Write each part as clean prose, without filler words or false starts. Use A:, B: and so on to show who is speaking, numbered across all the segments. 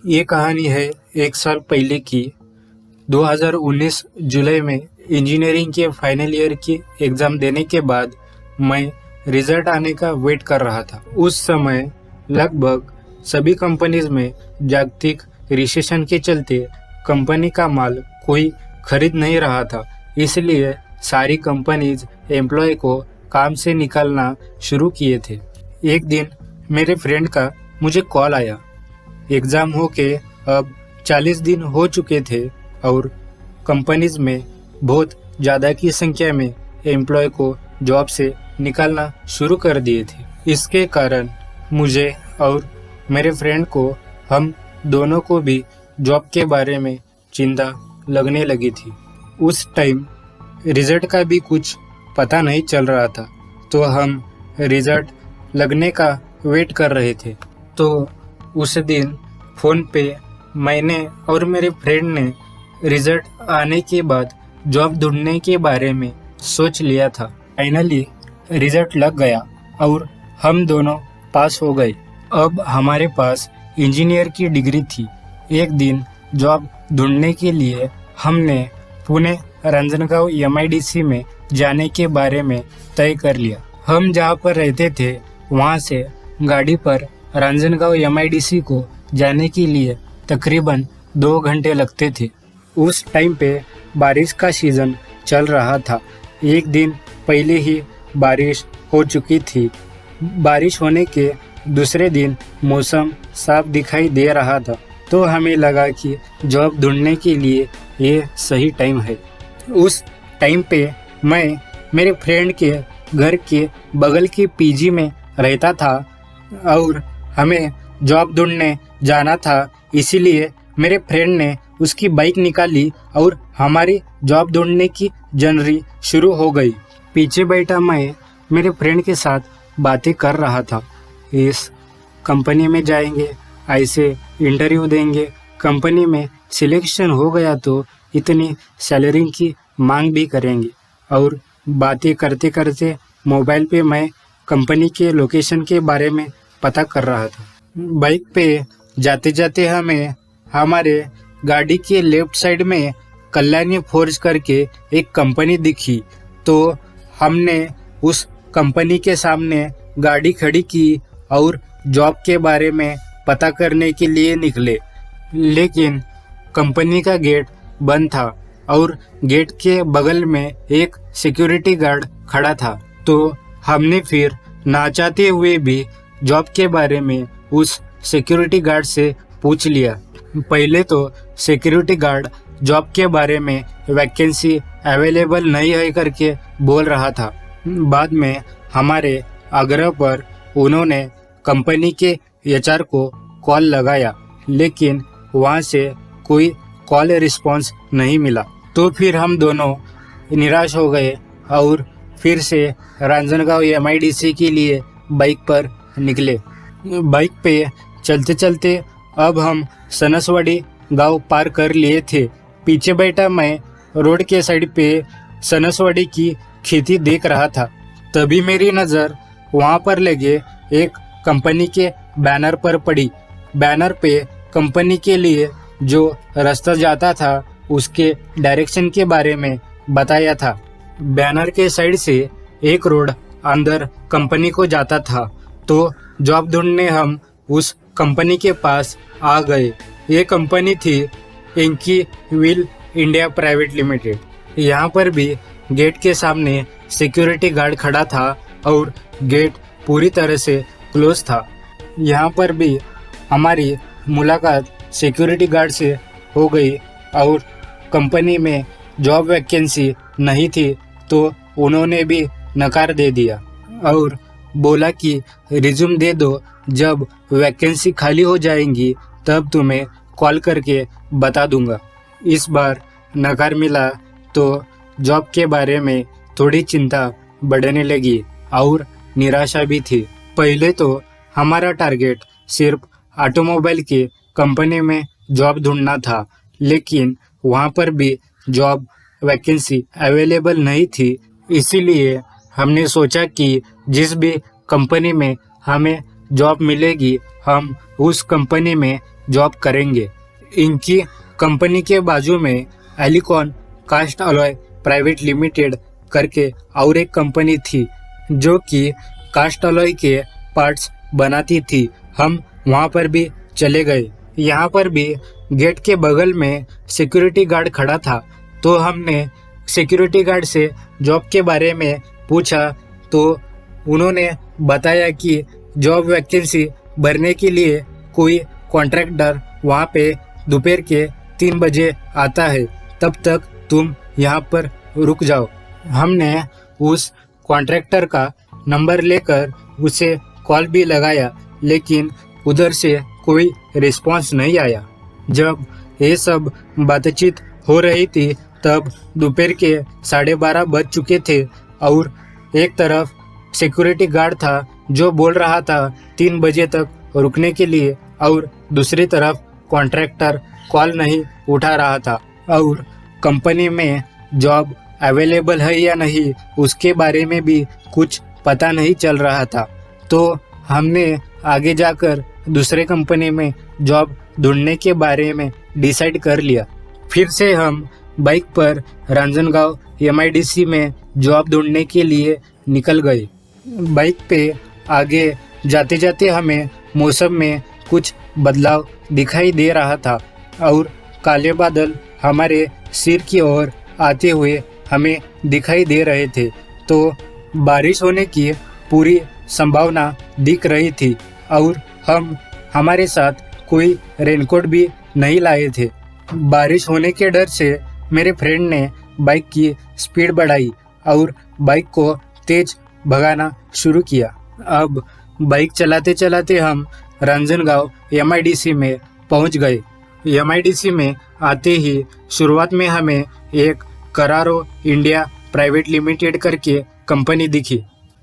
A: ये कहानी है एक साल पहले की। 2019 जुलाई में इंजीनियरिंग के फाइनल ईयर की एग्ज़ाम देने के बाद मैं रिजल्ट आने का वेट कर रहा था। उस समय लगभग सभी कंपनीज में जागतिक रिसेशन के चलते कंपनी का माल कोई खरीद नहीं रहा था, इसलिए सारी कंपनीज एम्प्लॉय को काम से निकालना शुरू किए थे। एक दिन मेरे फ्रेंड का मुझे कॉल आया। एग्ज़ाम हो के अब 40 दिन हो चुके थे और कंपनीज में बहुत ज़्यादा की संख्या में एम्प्लॉय को जॉब से निकालना शुरू कर दिए थे। इसके कारण मुझे और मेरे फ्रेंड को, हम दोनों को भी जॉब के बारे में चिंता लगने लगी थी। उस टाइम रिजल्ट का भी कुछ पता नहीं चल रहा था, तो हम रिजल्ट लगने का वेट कर रहे थे। तो उस दिन फ़ोन पे मैंने और मेरे फ्रेंड ने रिजल्ट आने के बाद जॉब ढूंढने के बारे में सोच लिया था। फाइनली रिजल्ट लग गया और हम दोनों पास हो गए। अब हमारे पास इंजीनियर की डिग्री थी। एक दिन जॉब ढूंढने के लिए हमने पुणे रांजणगाव MIDC में जाने के बारे में तय कर लिया। हम जहाँ पर रहते थे वहाँ से गाड़ी पर रांजणगाव MIDC को जाने के लिए तकरीबन 2 घंटे लगते थे। उस टाइम पे बारिश का सीज़न चल रहा था। एक दिन पहले ही बारिश हो चुकी थी। बारिश होने के दूसरे दिन मौसम साफ दिखाई दे रहा था, तो हमें लगा कि जॉब ढूंढने के लिए ये सही टाइम है। उस टाइम पे मैं मेरे फ्रेंड के घर के बगल के PG में रहता था और हमें जॉब ढूंढने जाना था, इसीलिए मेरे फ्रेंड ने उसकी बाइक निकाली और हमारी जॉब ढूंढने की जर्नी शुरू हो गई। पीछे बैठा मैं मेरे फ्रेंड के साथ बातें कर रहा था। इस कंपनी में जाएंगे, ऐसे इंटरव्यू देंगे, कंपनी में सिलेक्शन हो गया तो इतनी सैलरी की मांग भी करेंगे। और बातें करते करते मोबाइल पे मैं कंपनी के लोकेशन के बारे में पता कर रहा था। बाइक पे जाते जाते हमें हमारे गाड़ी के लेफ्ट साइड में कल्याणी फोर्ज करके एक कंपनी दिखी, तो हमने उस कंपनी के सामने गाड़ी खड़ी की और जॉब के बारे में पता करने के लिए निकले। लेकिन कंपनी का गेट बंद था और गेट के बगल में एक सिक्योरिटी गार्ड खड़ा था, तो हमने फिर ना चाहते हुए भी जॉब के बारे में उस सिक्योरिटी गार्ड से पूछ लिया। पहले तो सिक्योरिटी गार्ड जॉब के बारे में वैकेंसी अवेलेबल नहीं है करके बोल रहा था। बाद में हमारे आग्रह पर उन्होंने कंपनी के HR को कॉल लगाया, लेकिन वहाँ से कोई कॉल रिस्पॉन्स नहीं मिला। तो फिर हम दोनों निराश हो गए और फिर से रांजणगाव MIDC के लिए बाइक पर निकले। बाइक पे चलते चलते अब हम सनसवाड़ी गांव पार कर लिए थे। पीछे बैठा मैं रोड के साइड पे सनसवाड़ी की खेती देख रहा था। तभी मेरी नज़र वहाँ पर लगे एक कंपनी के बैनर पर पड़ी। बैनर पे कंपनी के लिए जो रास्ता जाता था उसके डायरेक्शन के बारे में बताया था। बैनर के साइड से एक रोड अंदर कंपनी को जाता था, तो जॉब ढूंढने हम उस कंपनी के पास आ गए। ये कंपनी थी एंकी व्हील इंडिया प्राइवेट लिमिटेड। यहाँ पर भी गेट के सामने सिक्योरिटी गार्ड खड़ा था और गेट पूरी तरह से क्लोज था। यहाँ पर भी हमारी मुलाकात सिक्योरिटी गार्ड से हो गई और कंपनी में जॉब वैकेंसी नहीं थी, तो उन्होंने भी नकार दे दिया और बोला कि रिज्यूम दे दो, जब वैकेंसी खाली हो जाएंगी तब तुम्हें कॉल करके बता दूंगा। इस बार नकार मिला तो जॉब के बारे में थोड़ी चिंता बढ़ने लगी और निराशा भी थी। पहले तो हमारा टारगेट सिर्फ ऑटोमोबाइल के कंपनी में जॉब ढूंढना था, लेकिन वहाँ पर भी जॉब वैकेंसी अवेलेबल नहीं थी। इसीलिए हमने सोचा कि जिस भी कंपनी में हमें जॉब मिलेगी हम उस कंपनी में जॉब करेंगे। इनकी कंपनी के बाजू में Alicon cast alloy private limited करके और एक कंपनी थी जो कि कास्ट अलॉय के पार्ट्स बनाती थी। हम वहाँ पर भी चले गए। यहाँ पर भी गेट के बगल में सिक्योरिटी गार्ड खड़ा था, तो हमने सिक्योरिटी गार्ड से जॉब के बारे में पूछा तो उन्होंने बताया कि जॉब वैकेंसी भरने के लिए कोई कॉन्ट्रैक्टर वहाँ पे दोपहर के 3 बजे आता है, तब तक तुम यहाँ पर रुक जाओ। हमने उस कॉन्ट्रैक्टर का नंबर लेकर उसे कॉल भी लगाया, लेकिन उधर से कोई रिस्पांस नहीं आया। जब ये सब बातचीत हो रही थी तब दोपहर के 12:30 बज चुके थे और एक तरफ सिक्योरिटी गार्ड था जो बोल रहा था 3 बजे तक रुकने के लिए, और दूसरी तरफ कॉन्ट्रैक्टर कॉल नहीं उठा रहा था और कंपनी में जॉब अवेलेबल है या नहीं उसके बारे में भी कुछ पता नहीं चल रहा था। तो हमने आगे जाकर दूसरे कंपनी में जॉब ढूंढने के बारे में डिसाइड कर लिया। फिर से हम बाइक पर रांजनगांव MIDC में जॉब ढूंढने के लिए निकल गए। बाइक पे आगे जाते जाते हमें मौसम में कुछ बदलाव दिखाई दे रहा था और काले बादल हमारे सिर की ओर आते हुए हमें दिखाई दे रहे थे, तो बारिश होने की पूरी संभावना दिख रही थी और हम हमारे साथ कोई रेनकोट भी नहीं लाए थे। बारिश होने के डर से मेरे फ्रेंड ने बाइक की स्पीड बढ़ाई और बाइक को तेज भगाना शुरू किया। अब बाइक चलाते चलाते हम रांजनगांव MIDC में पहुंच गए। MIDC में आते ही शुरुआत में हमें एक करारो इंडिया प्राइवेट लिमिटेड करके कंपनी दिखी।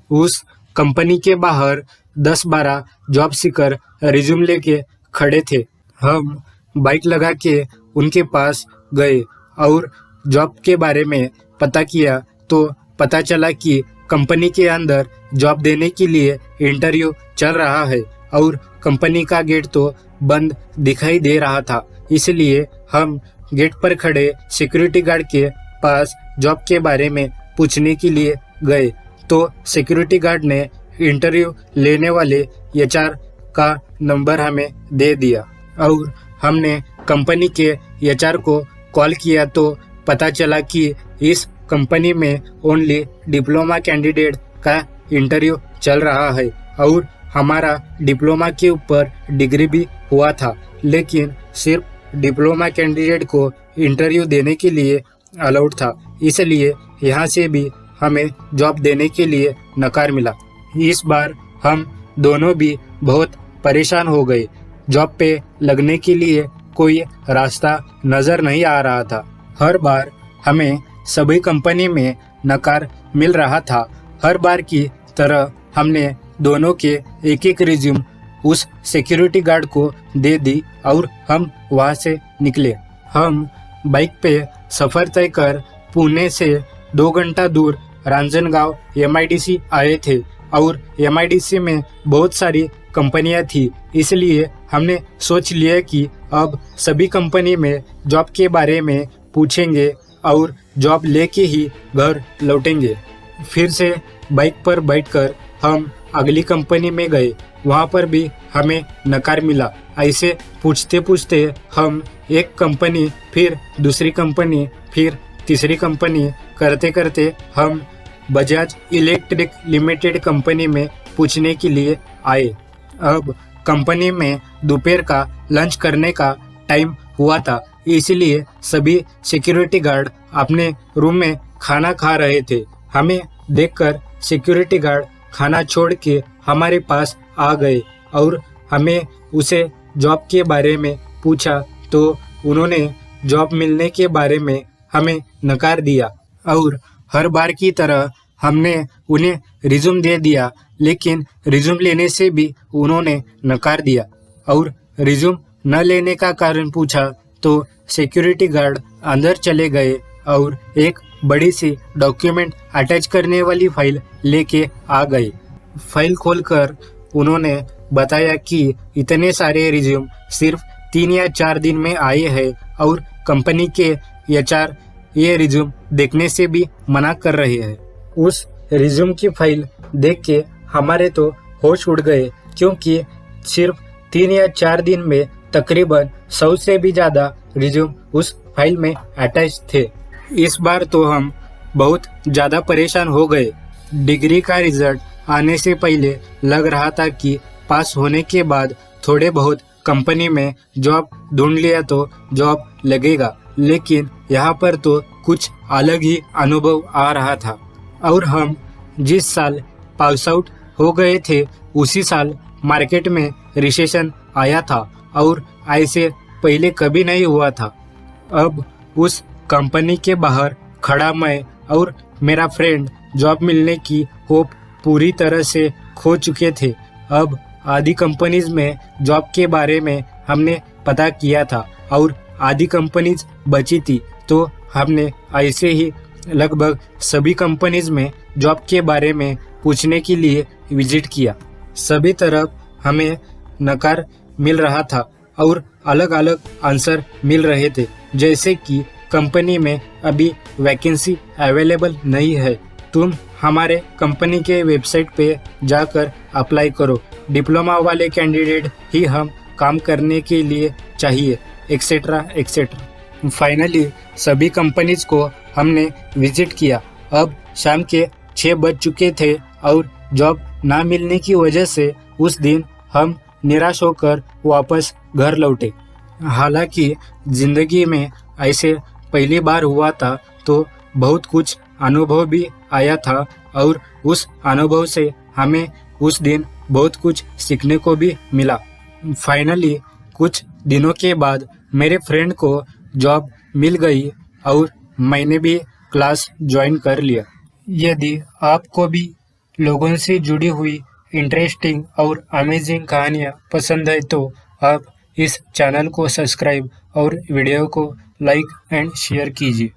A: उस कंपनी के बाहर 10-12 जॉब सीकर रिज्यूम लेके खड़े थे। हम बाइक लगा के उनके पास गए और जॉब के बारे में पता किया तो पता चला कि कंपनी के अंदर जॉब देने के लिए इंटरव्यू चल रहा है और कंपनी का गेट तो बंद दिखाई दे रहा था। इसलिए हम गेट पर खड़े सिक्योरिटी गार्ड के पास जॉब के बारे में पूछने के लिए गए, तो सिक्योरिटी गार्ड ने इंटरव्यू लेने वाले HR का नंबर हमें दे दिया और हमने कंपनी के HR को कॉल किया तो पता चला कि इस कंपनी में ओनली डिप्लोमा कैंडिडेट का इंटरव्यू चल रहा है और हमारा डिप्लोमा के ऊपर डिग्री भी हुआ था, लेकिन सिर्फ डिप्लोमा कैंडिडेट को इंटरव्यू देने के लिए अलाउड था। इसलिए यहाँ से भी हमें जॉब देने के लिए नकार मिला। इस बार हम दोनों भी बहुत परेशान हो गए। जॉब पे लगने के लिए कोई रास्ता नज़र नहीं आ रहा था। हर बार हमें सभी कंपनी में नकार मिल रहा था। हर बार की तरह हमने दोनों के एक रिज्यूम उस सिक्योरिटी गार्ड को दे दी और हम वहाँ से निकले। हम बाइक पे सफ़र तय कर पुणे से 2 घंटा दूर रांजनगांव MIDC आए थे और MIDC में बहुत सारी कंपनियां थी, इसलिए हमने सोच लिया कि अब सभी कंपनी में जॉब के बारे में पूछेंगे और जॉब लेके ही घर लौटेंगे। फिर से बाइक पर बैठकर हम अगली कंपनी में गए। वहाँ पर भी हमें नकार मिला। ऐसे पूछते पूछते हम एक कंपनी, फिर दूसरी कंपनी, फिर तीसरी कंपनी करते करते हम बजाज इलेक्ट्रिक लिमिटेड कंपनी में पूछने के लिए आए। अब कंपनी में दोपहर का लंच करने का टाइम हुआ था, इसलिए सभी सिक्योरिटी गार्ड अपने रूम में खाना खा रहे थे। हमें देखकर सिक्योरिटी गार्ड खाना छोड़ के हमारे पास आ गए और हमें उसे जॉब के बारे में पूछा तो उन्होंने जॉब मिलने के बारे में हमें नकार दिया और हर बार की तरह हमने उन्हें रिज्यूम दे दिया, लेकिन रिज्यूम लेने से भी उन्होंने नकार दिया और रिज्यूम न लेने का कारण पूछा तो सिक्योरिटी गार्ड अंदर चले गए और एक बड़ी सी डॉक्यूमेंट अटैच करने वाली फाइल लेके आ गए। फाइल खोलकर उन्होंने बताया कि इतने सारे रिज्यूम सिर्फ 3 या 4 दिन में आए हैं और कंपनी के एचआर ये रिज्यूम देखने से भी मना कर रहे हैं। उस रिज्यूम की फाइल देख के हमारे तो होश उड़ गए, क्योंकि सिर्फ 3 या 4 दिन में तकरीबन 100 से भी ज़्यादा रिज्यूम उस फाइल में अटैच थे। इस बार तो हम बहुत ज़्यादा परेशान हो गए। डिग्री का रिजल्ट आने से पहले लग रहा था कि पास होने के बाद थोड़े बहुत कंपनी में जॉब ढूंढ लिया तो जॉब लगेगा, लेकिन यहाँ पर तो कुछ अलग ही अनुभव आ रहा था। और हम जिस साल पास आउट हो गए थे उसी साल मार्केट में रिसेशन आया था और ऐसे पहले कभी नहीं हुआ था। अब उस कंपनी के बाहर खड़ा मैं और मेरा फ्रेंड जॉब मिलने की होप पूरी तरह से खो चुके थे। अब आधी कंपनीज में जॉब के बारे में हमने पता किया था और आधी कंपनीज बची थी, तो हमने ऐसे ही लगभग सभी कंपनीज में जॉब के बारे में पूछने के लिए विजिट किया। सभी तरफ हमें नकार मिल रहा था और अलग अलग आंसर मिल रहे थे, जैसे कि कंपनी में अभी वैकेंसी अवेलेबल नहीं है, तुम हमारे कंपनी के वेबसाइट पे जाकर अप्लाई करो, डिप्लोमा वाले कैंडिडेट ही हम काम करने के लिए चाहिए, एक्सेट्रा एक्सेट्रा। फाइनली सभी कंपनीज को हमने विजिट किया। अब शाम के 6 बज चुके थे और जॉब ना मिलने की वजह से उस दिन हम निराश होकर वापस घर लौटे। हालांकि ज़िंदगी में ऐसे पहली बार हुआ था तो बहुत कुछ अनुभव भी आया था और उस अनुभव से हमें उस दिन बहुत कुछ सीखने को भी मिला। फाइनली कुछ दिनों के बाद मेरे फ्रेंड को जॉब मिल गई और मैंने भी क्लास ज्वाइन कर लिया। यदि आपको भी लोगों से जुड़ी हुई इंटरेस्टिंग और अमेजिंग कहानियाँ पसंद है तो आप इस चैनल को सब्सक्राइब और वीडियो को लाइक एंड शेयर कीजिए।